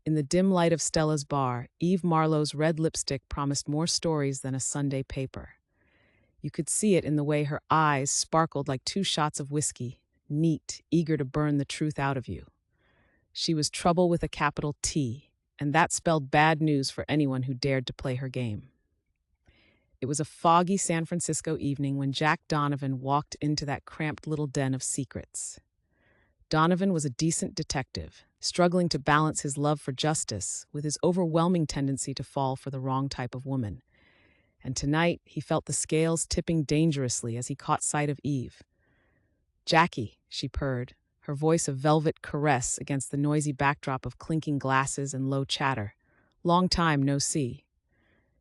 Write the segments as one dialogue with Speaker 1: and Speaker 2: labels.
Speaker 1: In the dim light of Stella's bar, Eve Marlowe's red lipstick promised more stories than a Sunday paper. You could see it in the way her eyes sparkled like two shots of whiskey, neat, eager to burn the truth out of you. She was trouble with a capital T, and that spelled bad news for anyone who dared to play her game. It was a foggy San Francisco evening when Jack Donovan walked into that cramped little den of secrets. Donovan was a decent detective, struggling to balance his love for justice with his overwhelming tendency to fall for the wrong type of woman. And tonight, he felt the scales tipping dangerously as he caught sight of Eve. "Jackie," she purred, her voice a velvet caress against the noisy backdrop of clinking glasses and low chatter. "Long time no see."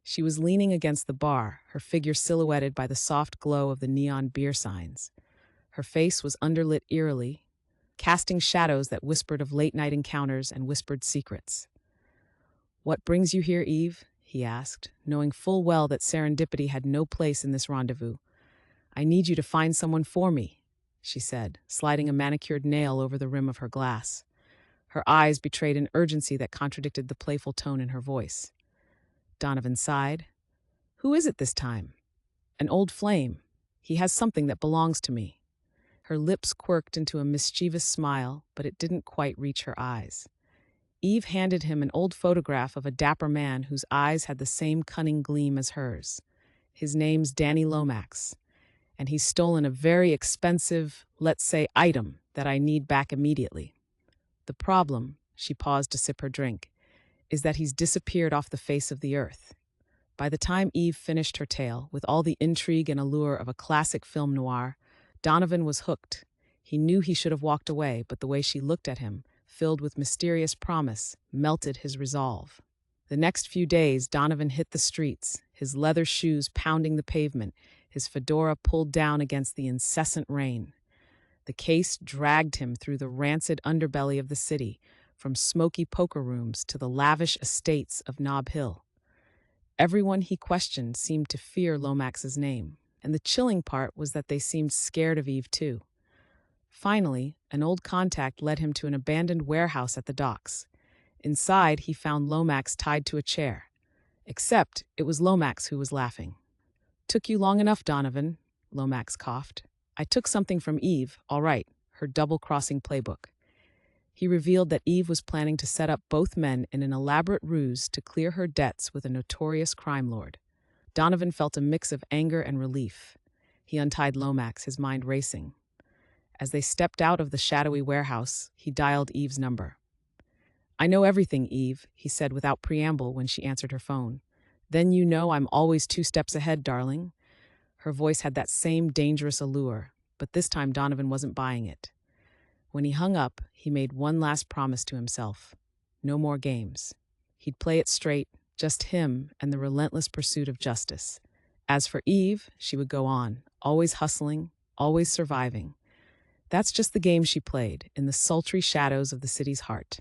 Speaker 1: She was leaning against the bar, her figure silhouetted by the soft glow of the neon beer signs. Her face was underlit eerily, casting shadows that whispered of late-night encounters and whispered secrets. "What brings you here, Eve?" he asked, knowing full well that serendipity had no place in this rendezvous. "I need you to find someone for me," she said, sliding a manicured nail over the rim of her glass. Her eyes betrayed an urgency that contradicted the playful tone in her voice. Donovan sighed. "Who is it this time?" "An old flame. He has something that belongs to me." Her lips quirked into a mischievous smile, but it didn't quite reach her eyes. Eve handed him an old photograph of a dapper man whose eyes had the same cunning gleam as hers. "His name's Danny Lomax, and he's stolen a very expensive, let's say, item that I need back immediately. The problem," she paused to sip her drink, "is that he's disappeared off the face of the earth." By the time Eve finished her tale, with all the intrigue and allure of a classic film noir, Donovan was hooked. He knew he should have walked away, but the way she looked at him, filled with mysterious promise, melted his resolve. The next few days, Donovan hit the streets, his leather shoes pounding the pavement, his fedora pulled down against the incessant rain. The case dragged him through the rancid underbelly of the city, from smoky poker rooms to the lavish estates of Nob Hill. Everyone he questioned seemed to fear Lomax's name, and the chilling part was that they seemed scared of Eve too. Finally, an old contact led him to an abandoned warehouse at the docks. Inside, he found Lomax tied to a chair. Except it was Lomax who was laughing. "Took you long enough, Donovan," Lomax coughed. "I took something from Eve, all right, her double-crossing playbook." He revealed that Eve was planning to set up both men in an elaborate ruse to clear her debts with a notorious crime lord. Donovan felt a mix of anger and relief. He untied Lomax, his mind racing. As they stepped out of the shadowy warehouse, he dialed Eve's number. "I know everything, Eve," he said without preamble when she answered her phone. "Then you know I'm always 2 steps ahead, darling." Her voice had that same dangerous allure, but this time Donovan wasn't buying it. When he hung up, he made one last promise to himself. No more games. He'd play it straight, just him and the relentless pursuit of justice. As for Eve, she would go on, always hustling, always surviving. That's just the game she played, in the sultry shadows of the city's heart.